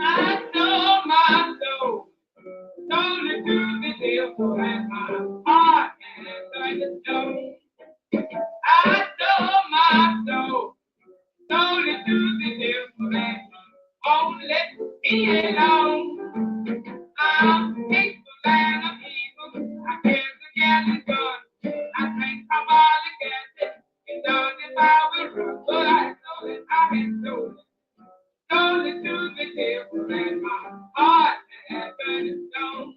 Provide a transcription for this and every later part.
I know my soul, only to the devil and my heart and the stone. I know my soul, only to the devil and won't let me alone. I'm faithful and I'm evil. I can't forget it gone. I think I'm all against it. It's done if I will run, but I know that I had stolen. Only to the devil and my heart and burning stone.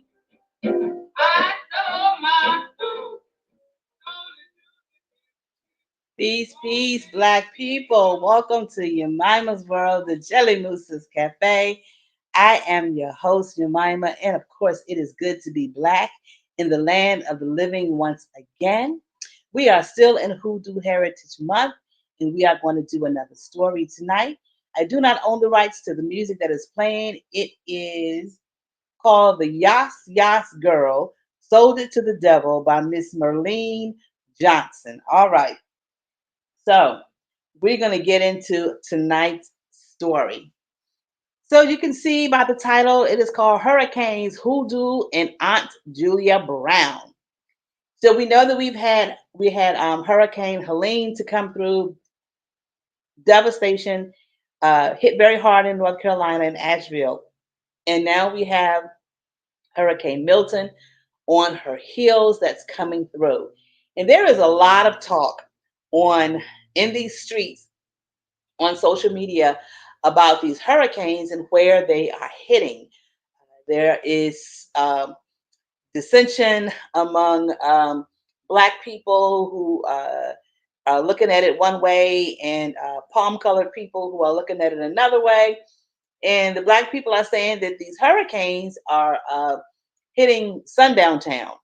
I know my soul. Peace, black people. Welcome to Yemima's World, the Jelly Moose's Cafe. I am your host, Yemima, and of course, it is good to be black in the land of the living once again. We are still in Hoodoo Heritage Month, and we are going to do another story tonight. I do not own the rights to the music that is playing. It is called The Yas Yas Girl, Sold It to the Devil by Miss Merlene Johnson. All right, so we're going to get into tonight's story. So you can see by the title, it is called Hurricanes Hoodoo and Aunt Julia Brown. So we know that we had Hurricane Helene to come through, devastation, hit very hard in North Carolina and Asheville, and now we have Hurricane Milton on her heels that's coming through. And there is a lot of talk on in these streets on social media about these hurricanes and where they are hitting. There is dissension among Black people who are looking at it one way, and palm colored people who are looking at it another way. And the Black people are saying that these hurricanes are hitting sundown towns.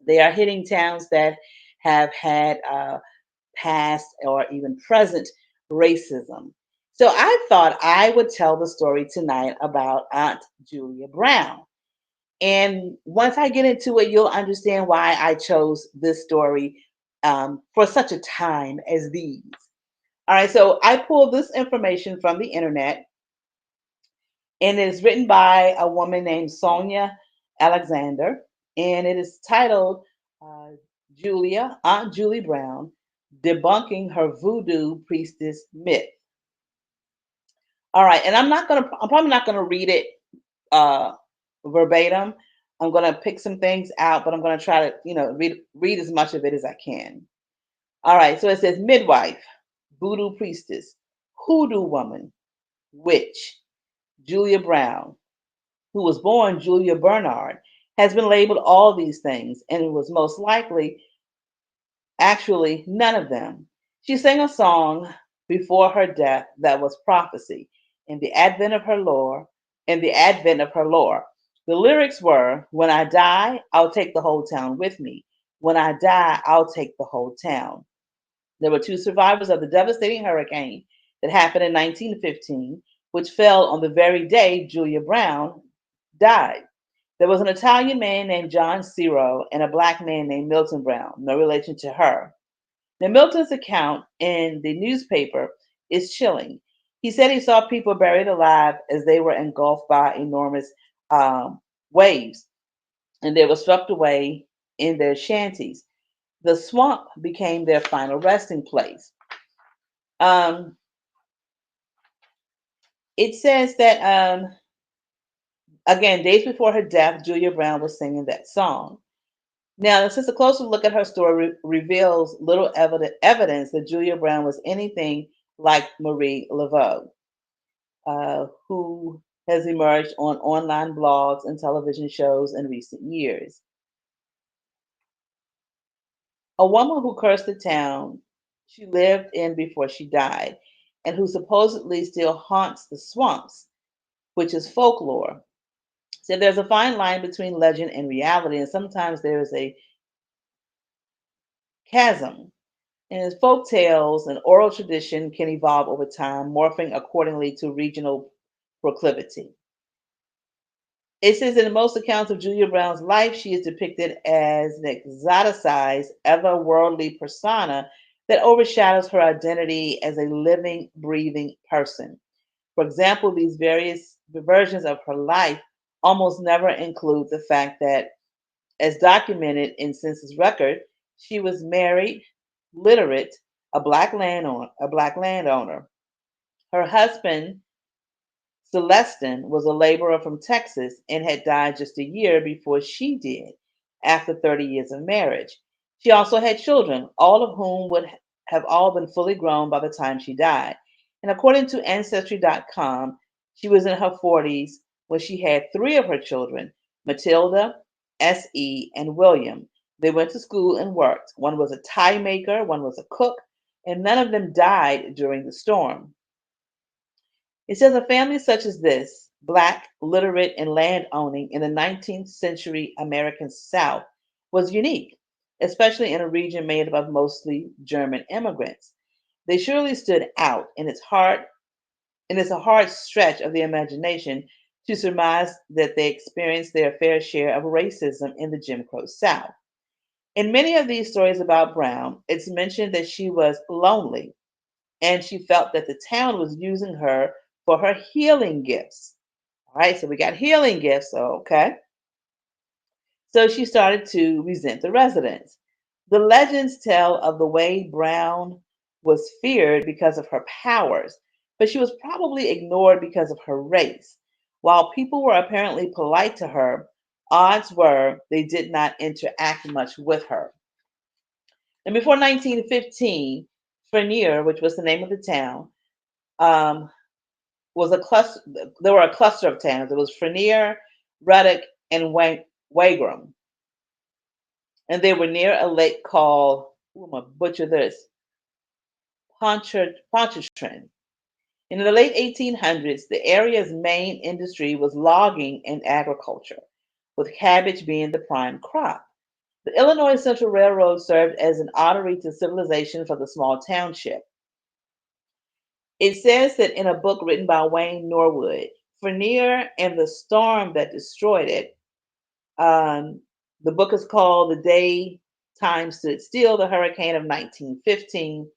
They are hitting towns that have had past or even present racism. So I thought I would tell the story tonight about Aunt Julia Brown. And once I get into it, you'll understand why I chose this story for such a time as these. All right, so I pulled this information from the internet, and it is written by a woman named Sonia Alexander, and it is titled uh, Aunt Julie Brown, Debunking Her Voodoo Priestess Myth. All right, and I'm probably not gonna read it uh, verbatim. I'm gonna pick some things out, but I'm gonna try to, read as much of it as I can. All right, so it says midwife, voodoo priestess, hoodoo woman, witch, Julia Brown, who was born Julia Bernard, has been labeled all these things, and it was most likely actually none of them. She sang a song before her death that was prophecy in the advent of her lore, in the advent of her lore. The lyrics were, "When I die, I'll take the whole town with me. When I die, I'll take the whole town." There were two survivors of the devastating hurricane that happened in 1915, which fell on the very day Julia Brown died. There was an Italian man named John Ciro and a black man named Milton Brown, no relation to her. Now, Milton's account in the newspaper is chilling. He said he saw people buried alive as they were engulfed by enormous waves, and they were swept away in their shanties. The swamp became their final resting place. Um, it says that, again, days before her death, Julia Brown was singing that song. Now, since a closer look at her story reveals little evidence that Julia Brown was anything like Marie Laveau, who has emerged on online blogs and television shows in recent years. A woman who cursed the town she lived in before she died, and who supposedly still haunts the swamps, which is folklore. So there's a fine line between legend and reality, and sometimes there is a chasm. And folk tales and oral tradition can evolve over time, morphing accordingly to regional proclivity. It says that in most accounts of Julia Brown's life, she is depicted as an exoticized, otherworldly persona that overshadows her identity as a living, breathing person. For example, these various versions of her life almost never include the fact that, as documented in census record, she was married, literate, a black landowner. Her husband, Celestin, was a laborer from Texas and had died just a year before she did, after 30 years of marriage. She also had children, all of whom would have all been fully grown by the time she died. And according to Ancestry.com, she was in her 40s when she had three of her children: Matilda, S.E., and William. They went to school and worked. One was a tie maker, one was a cook, and none of them died during the storm. It says a family such as this, black, literate, and land owning in the 19th century American South, was unique, especially in a region made up of mostly German immigrants. They surely stood out, and it's a hard stretch of the imagination to surmise that they experienced their fair share of racism in the Jim Crow South. In many of these stories about Brown, it's mentioned that she was lonely and she felt that the town was using her for her healing gifts. All right, so we got healing gifts, okay. So she started to resent the residents. The legends tell of the way Brown was feared because of her powers, but she was probably ignored because of her race. While people were apparently polite to her, odds were they did not interact much with her. And before 1915, Frenier, which was the name of the town, um, was a cluster. There were a cluster of towns. It was Frenier, Ruddock, and Wagram, and they were near a lake called, I'm gonna butcher this, Pontchartrain. In the late 1800s, the area's main industry was logging and agriculture, with cabbage being the prime crop. The Illinois Central Railroad served as an artery to civilization for the small township. It says that in a book written by Wayne Norwood, Frenier and the storm that destroyed it. The book is called The Day Time Stood Still, the Hurricane of 1915.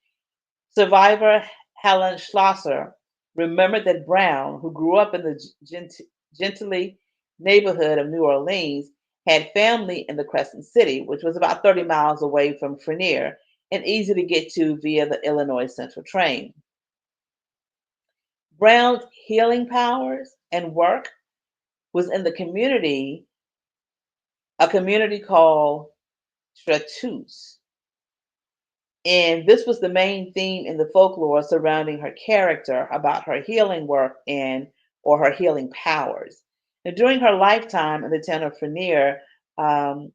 Survivor Helen Schlosser remembered that Brown, who grew up in the Gentilly neighborhood of New Orleans, had family in the Crescent City, which was about 30 miles away from Frenier and easy to get to via the Illinois Central train. Brown's healing powers and work was in the community, a community called Tretus. And this was the main theme in the folklore surrounding her character about her healing work and or her healing powers. And during her lifetime in the town of Frenier, um,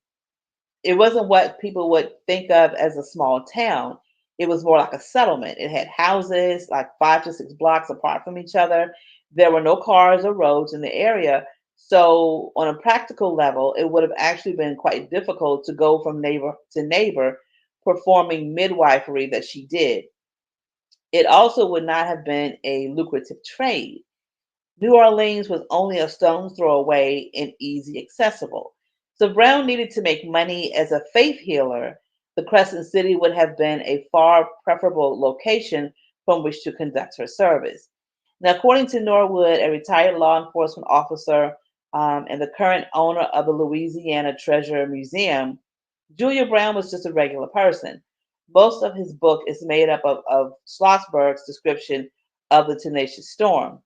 it wasn't what people would think of as a small town. It was more like a settlement. It had houses like 5 to 6 blocks apart from each other. There were no cars or roads in the area. So, on a practical level, it would have actually been quite difficult to go from neighbor to neighbor performing midwifery that she did. It also would not have been a lucrative trade. New Orleans was only a stone's throw away and easy accessible. So Brown needed to make money as a faith healer. The Crescent City would have been a far preferable location from which to conduct her service. Now, according to Norwood, a retired law enforcement officer and the current owner of the Louisiana Treasure Museum, Julia Brown was just a regular person. Most of his book is made up of Schlossberg's description of the tenacious storm.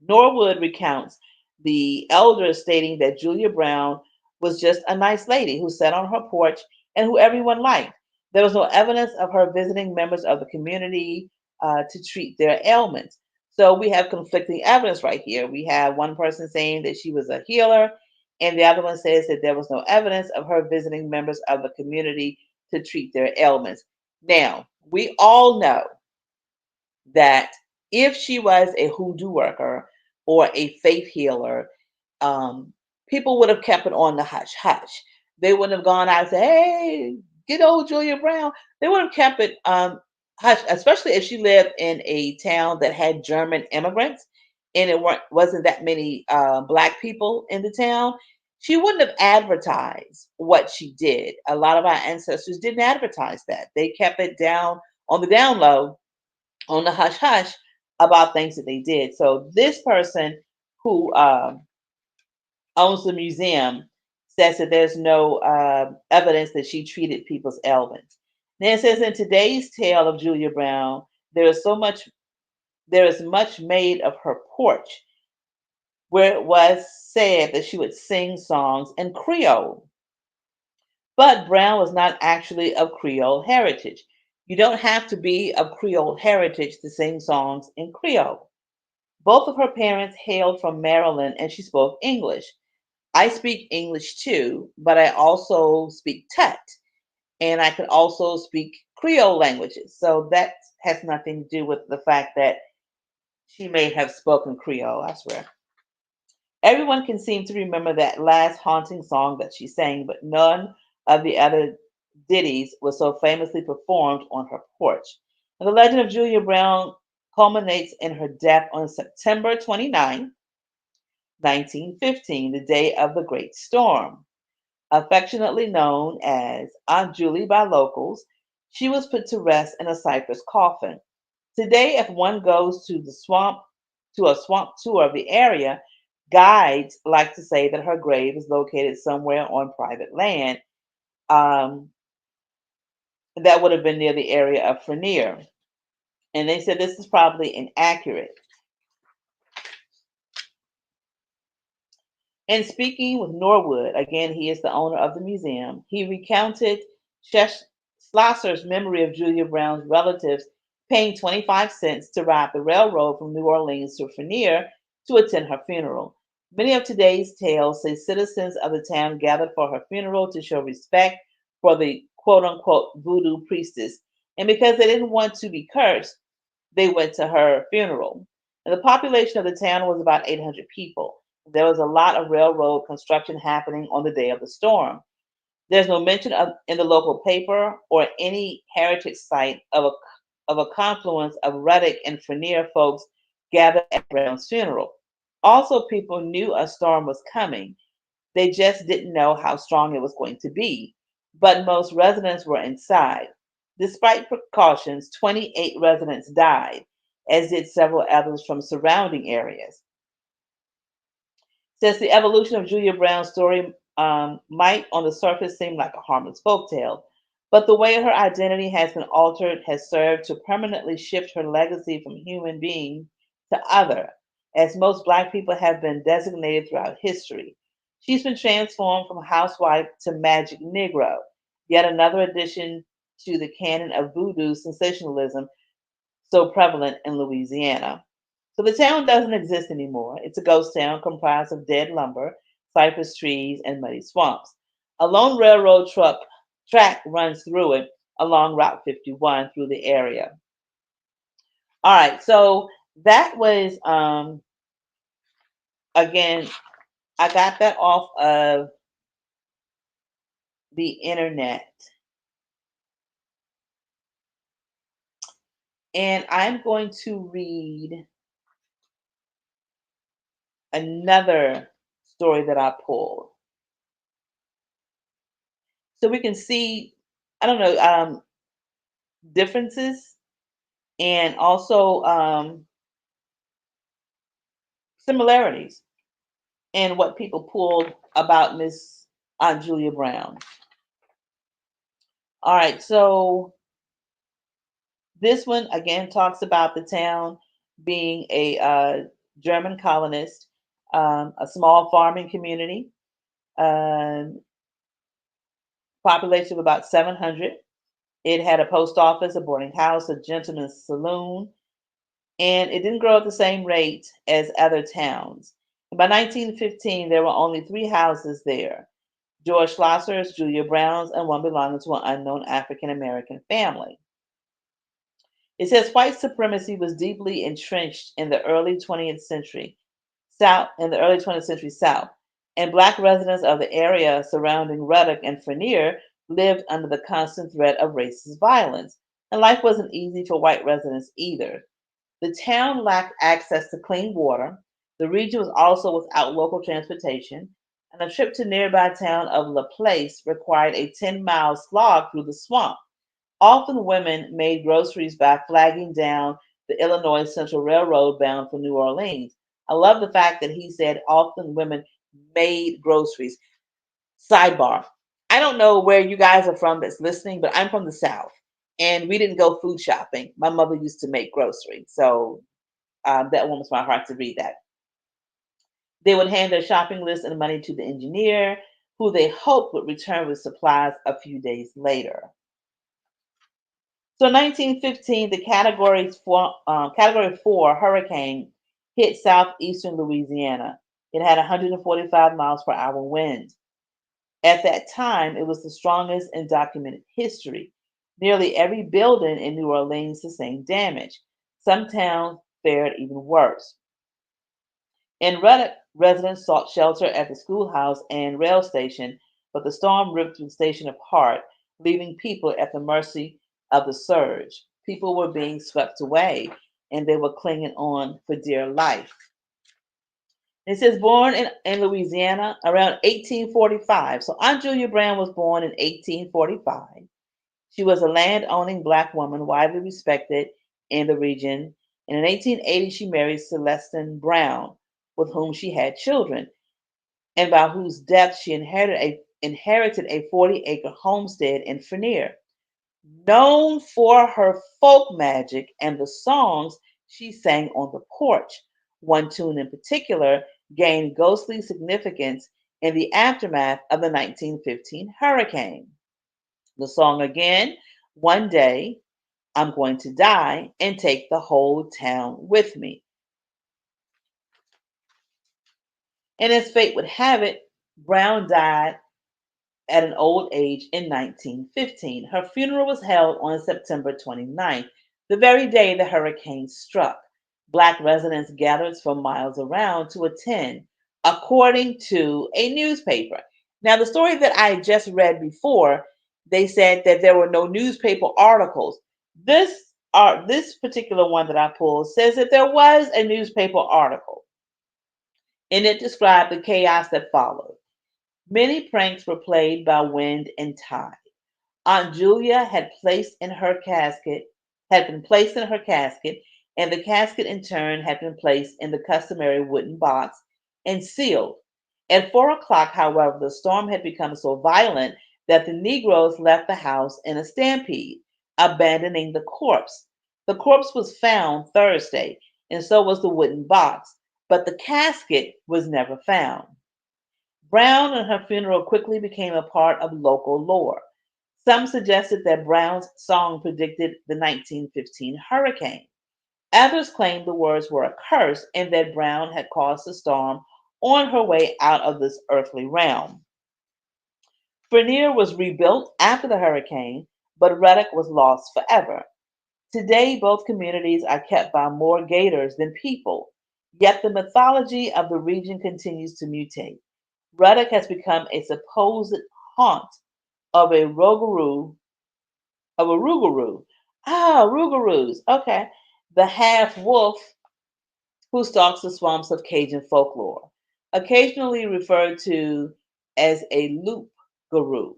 Norwood recounts the elders stating that Julia Brown was just a nice lady who sat on her porch and who everyone liked. There was no evidence of her visiting members of the community to treat their ailments. So we have conflicting evidence right here. We have one person saying that she was a healer, and the other one says that there was no evidence of her visiting members of the community to treat their ailments. Now, we all know that if she was a hoodoo worker or a faith healer, um, people would have kept it on the hush hush. They wouldn't have gone out and said, "Hey, get old Julia Brown." They would have kept it hush, especially if she lived in a town that had German immigrants and it wasn't that many black people in the town. She wouldn't have advertised what she did. A lot of our ancestors didn't advertise that. They kept it down on the down low, on the hush hush, about things that they did. So this person who owns the museum says that there's no evidence that she treated people's ailments. Then it says in today's tale of Julia Brown, there is so much there is much made of her porch, where it was said that she would sing songs in Creole. But Brown was not actually of Creole heritage. You don't have to be of Creole heritage to sing songs in Creole. Both of her parents hailed from Maryland and she spoke English. I speak English too, but I also speak Tut and I can also speak Creole languages. So that has nothing to do with the fact that she may have spoken Creole, I swear. Everyone can seem to remember that last haunting song that she sang, but none of the other ditties was so famously performed on her porch. And the legend of Julia Brown culminates in her death on September 29, 1915, the day of the Great Storm. Affectionately known as Aunt Julie by locals, she was put to rest in a cypress coffin. Today, if one goes to a swamp tour of the area, guides like to say that her grave is located somewhere on private land um, that would have been near the area of Frenier. And they said this is probably inaccurate. In speaking with Norwood, again, he is the owner of the museum, he recounted Schlosser's memory of Julia Brown's relatives paying 25 cents to ride the railroad from New Orleans to Frenier to attend her funeral. Many of today's tales say citizens of the town gathered for her funeral to show respect for the quote unquote voodoo priestess. And because they didn't want to be cursed, they went to her funeral. And the population of the town was about 800 people. There was a lot of railroad construction happening on the day of the storm. There's no mention in the local paper or any heritage site of a confluence of Ruddock and Frenier folks gathered at Brown's funeral. Also, people knew a storm was coming. They just didn't know how strong it was going to be. But most residents were inside. Despite precautions, 28 residents died, as did several others from surrounding areas. Since the evolution of Julia Brown's story might on the surface seem like a harmless folktale, but the way her identity has been altered has served to permanently shift her legacy from human being to other, as most Black people have been designated throughout history. She's been transformed from housewife to magic Negro, yet another addition to the canon of voodoo sensationalism so prevalent in Louisiana. So the town doesn't exist anymore. It's a ghost town comprised of dead lumber, cypress trees, and muddy swamps. A lone railroad track runs through it along Route 51 through the area. All right, so that was again, I got that off of the internet, and I'm going to read another story that I pulled so we can see. I don't know. Differences and also similarities in what people pulled about Miss Aunt Julia Brown. All right, so this one again talks about the town being a German colonist, a small farming community, um, population of about 700. It had a post office, a boarding house, a gentleman's saloon, and it didn't grow at the same rate as other towns. By 1915, there were only three houses there: George Schlosser's, Julia Brown's, and one belonging to an unknown African American family. It says white supremacy was deeply entrenched in the early 20th century South, and black residents of the area surrounding Ruddock and Frenier lived under the constant threat of racist violence. And life wasn't easy for white residents either. The town lacked access to clean water. The region was also without local transportation, and a trip to nearby town of La Place required a 10-mile slog through the swamp. Often women made groceries by flagging down the Illinois Central Railroad bound for New Orleans. I love the fact that he said often women made groceries. Sidebar. I don't know where you guys are from that's listening, but I'm from the South. And we didn't go food shopping. My mother used to make groceries. So that warms my heart to read that. They would hand their shopping list and money to the engineer, who they hoped would return with supplies a few days later. So, in 1915, the Category 4 hurricane hit southeastern Louisiana. It had 145 miles per hour winds. At that time, it was the strongest in documented history. Nearly every building in New Orleans sustained damage. Some towns fared even worse. In Reddick, residents sought shelter at the schoolhouse and rail station, but the storm ripped the station apart, leaving people at the mercy of the surge. People were being swept away, and they were clinging on for dear life. It says born in Louisiana around 1845. So Aunt Julia Brown was born in 1845. She was a land owning black woman widely respected in the region. And in 1880, she married Celestin Brown, with whom she had children, and by whose death she inherited a 40-acre homestead in Fenier. Known for her folk magic and the songs she sang on the porch. One tune in particular gained ghostly significance in the aftermath of the 1915 hurricane. The song again, One Day I'm Going to Die and Take the Whole Town with Me. And as fate would have it, Brown died at an old age in 1915. Her funeral was held on September 29th, the very day the hurricane struck. Black residents gathered from miles around to attend, according to a newspaper. Now, the story that I just read before, they said that there were no newspaper articles. This particular one that I pulled says that there was a newspaper article, and it described the chaos that followed. Many pranks were played by wind and tide. Aunt Julia had been placed in her casket, and the casket in turn had been placed in the customary wooden box and sealed. At 4 o'clock, however, the storm had become so violent that the Negroes left the house in a stampede, abandoning the corpse. The corpse was found Thursday, and so was the wooden box, but the casket was never found. Brown and her funeral quickly became a part of local lore. Some suggested that Brown's song predicted the 1915 hurricane. Others claimed the words were a curse and that Brown had caused the storm on her way out of this earthly realm. Bernier was rebuilt after the hurricane, but Reddick was lost forever. Today, both communities are kept by more gators than people, yet the mythology of the region continues to mutate. Reddick has become a supposed haunt of a rougarou. Ah, rougarous. Okay. The half wolf who stalks the swamps of Cajun folklore, occasionally referred to as a loup garou.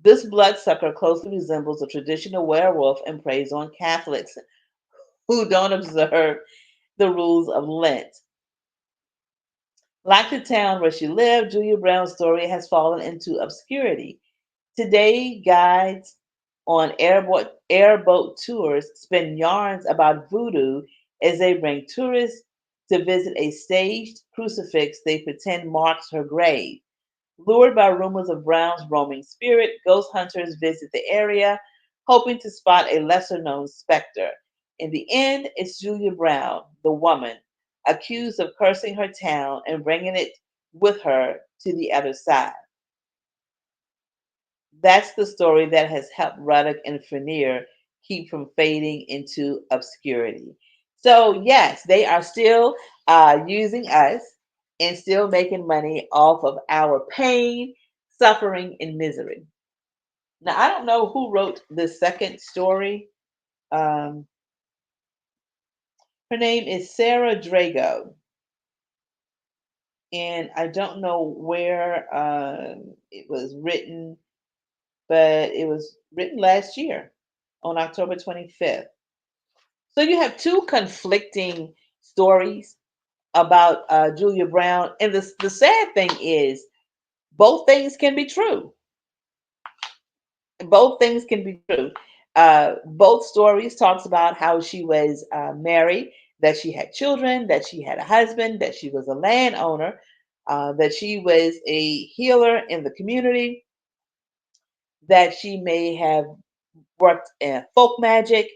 This bloodsucker closely resembles a traditional werewolf and preys on Catholics who don't observe the rules of Lent. Like the town where she lived, Julia Brown's story has fallen into obscurity. Today, guides on airboat tours spin yarns about voodoo as they bring tourists to visit a staged crucifix they pretend marks her grave. Lured by rumors of Brown's roaming spirit, ghost hunters visit the area, hoping to spot a lesser known specter. In the end, it's Julia Brown, the woman, accused of cursing her town and bringing it with her to the other side. That's the story that has helped Ruddock and Fenier keep from fading into obscurity. So, yes, they are still using us and still making money off of our pain, suffering, and misery. Now, I don't know who wrote the second story. Um, Her name is Sarah Drago, and I don't know where it was written, but it was written last year. on October 25th. So you have two conflicting stories about Julia Brown. And the sad thing is, both things can be true. Both things can be true. Both stories talks about how she was married, that she had children, that she had a husband, that she was a landowner, that she was a healer in the community, that she may have worked in folk magic,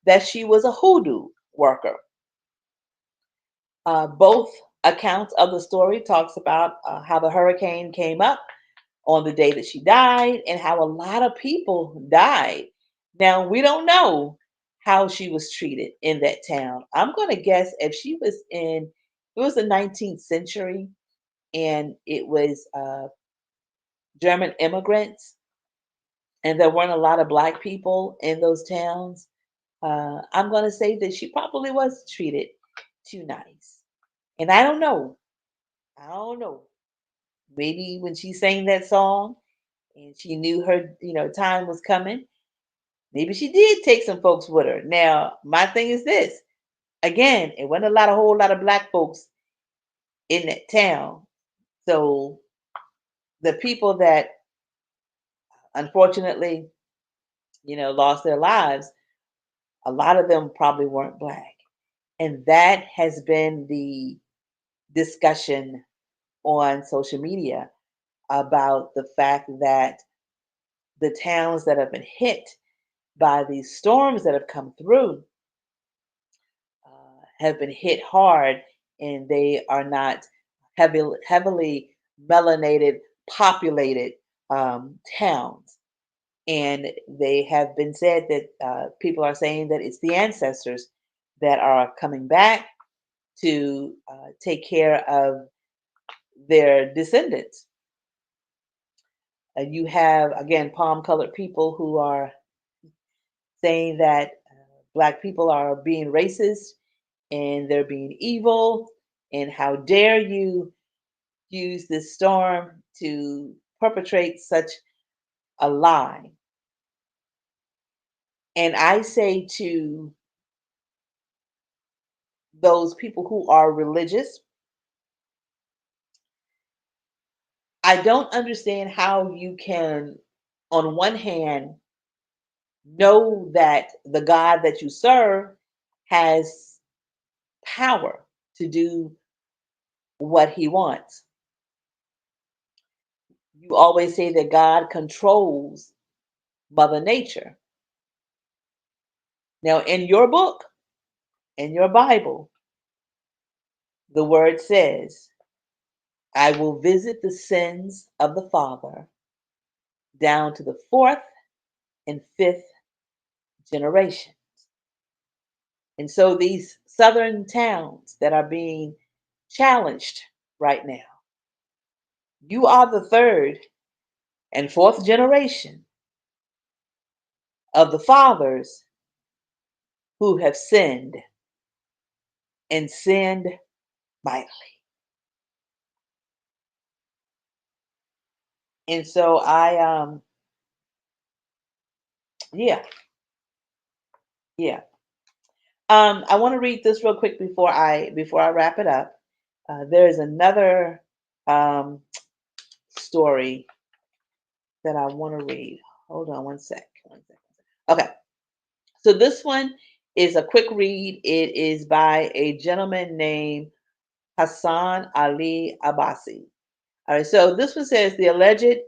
that she was a hoodoo worker. Both accounts of the story talks about how the hurricane came up on the day that she died and how a lot of people died. Now, we don't know how she was treated in that town. I'm going to guess if she was in, it was the 19th century and it was German immigrants and there weren't a lot of black people in those towns. I'm going to say that she probably was treated too nice. And I don't know. I don't know. Maybe when she sang that song and she knew her, time was coming, maybe she did take some folks with her. Now, my thing is this. Again, it wasn't a whole lot of black folks in that town. So the people that unfortunately, lost their lives, a lot of them probably weren't black. And that has been the discussion on social media about the fact that the towns that have been hit by these storms that have come through have been hit hard, and they are not heavily melanated, populated towns. And they have been said that people are saying that it's the ancestors that are coming back to take care of their descendants. You have, again, palm colored people who are saying that black people are being racist and they're being evil. And how dare you use this storm to perpetrate such a lie? And I say to those people who are religious, I don't understand how you can, on one hand, know that the God that you serve has power to do what he wants. You always say that God controls Mother Nature. Now, in your book, in your Bible, the word says, I will visit the sins of the father down to the fourth and fifth generation. And so these southern towns that are being challenged right now, you are the third and fourth generation of the fathers who have sinned and sinned mightily. And so yeah, yeah. I want to read this real quick before I wrap it up. There is another um, story that I want to read. Hold on one sec. One sec. Okay, so this one is a quick read. It is by a gentleman named Hassan Ali Abbasi. All right, so this one says the alleged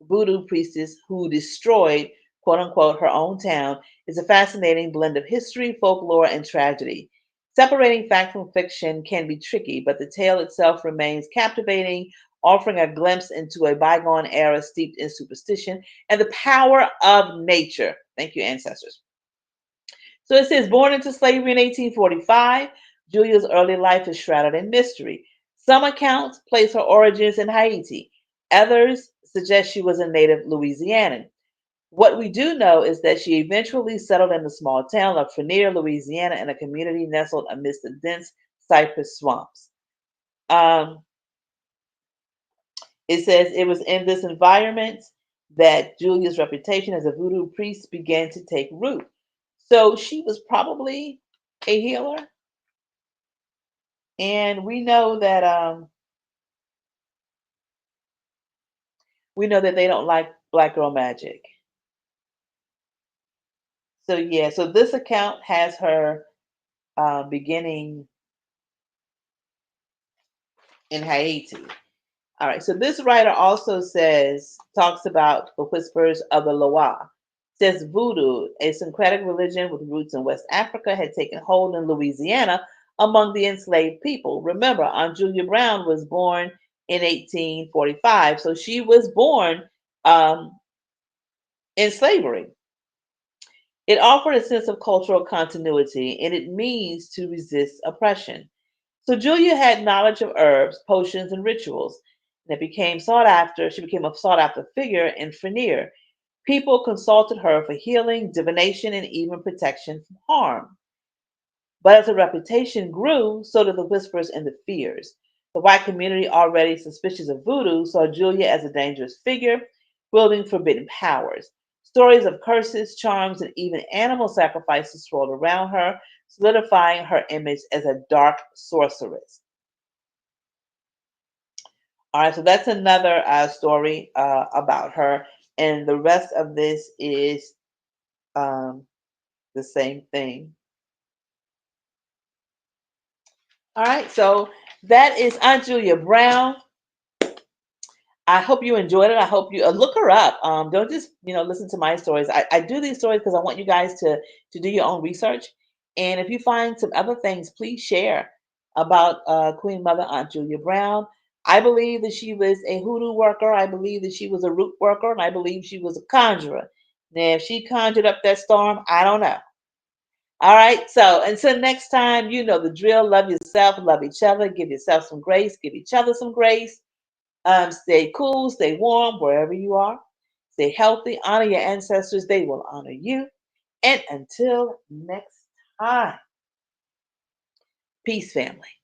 voodoo priestess who destroyed, quote unquote, her own town is a fascinating blend of history, folklore, and tragedy. Separating fact from fiction can be tricky, but the tale itself remains captivating, offering a glimpse into a bygone era steeped in superstition and the power of nature. Thank you, ancestors. So it says, born into slavery in 1845, Julia's early life is shrouded in mystery. Some accounts place her origins in Haiti. Others suggest she was a native Louisianan. What we do know is that she eventually settled in the small town of Frenier, Louisiana, in a community nestled amidst the dense cypress swamps. Um, it says it was in this environment that Julia's reputation as a voodoo priest began to take root. So she was probably a healer, and we know that they don't like black girl magic. So yeah, so this account has her beginning in Haiti. All right, so this writer also talks about the whispers of the Loa. Says voodoo, a syncretic religion with roots in West Africa, had taken hold in Louisiana among the enslaved people. Remember, Aunt Julia Brown was born in 1845, so she was born um, in slavery. It offered a sense of cultural continuity, and it means to resist oppression. So Julia had knowledge of herbs, potions, and rituals that became sought after. She became a sought after figure in Frenier. People consulted her for healing, divination, and even protection from harm. But as the reputation grew, so did the whispers and the fears. The white community, already suspicious of voodoo, saw Julia as a dangerous figure, wielding forbidden powers. Stories of curses, charms, and even animal sacrifices swirled around her, solidifying her image as a dark sorceress. All right, so that's another story about her, and the rest of this is um, the same thing. All right, so that is Aunt Julia Brown. I hope you enjoyed it. I hope you look her up. Don't just listen to my stories. I do these stories because I want you guys to do your own research. And if you find some other things, please share about Queen Mother Aunt Julia Brown. I believe that she was a hoodoo worker. I believe that she was a root worker, and I believe she was a conjurer. Now, if she conjured up that storm, I don't know. All right. So until next time, you know the drill. Love yourself, love each other, give yourself some grace, give each other some grace. Stay cool, stay warm wherever you are. Stay healthy, honor your ancestors, they will honor you. And until next time, peace, family.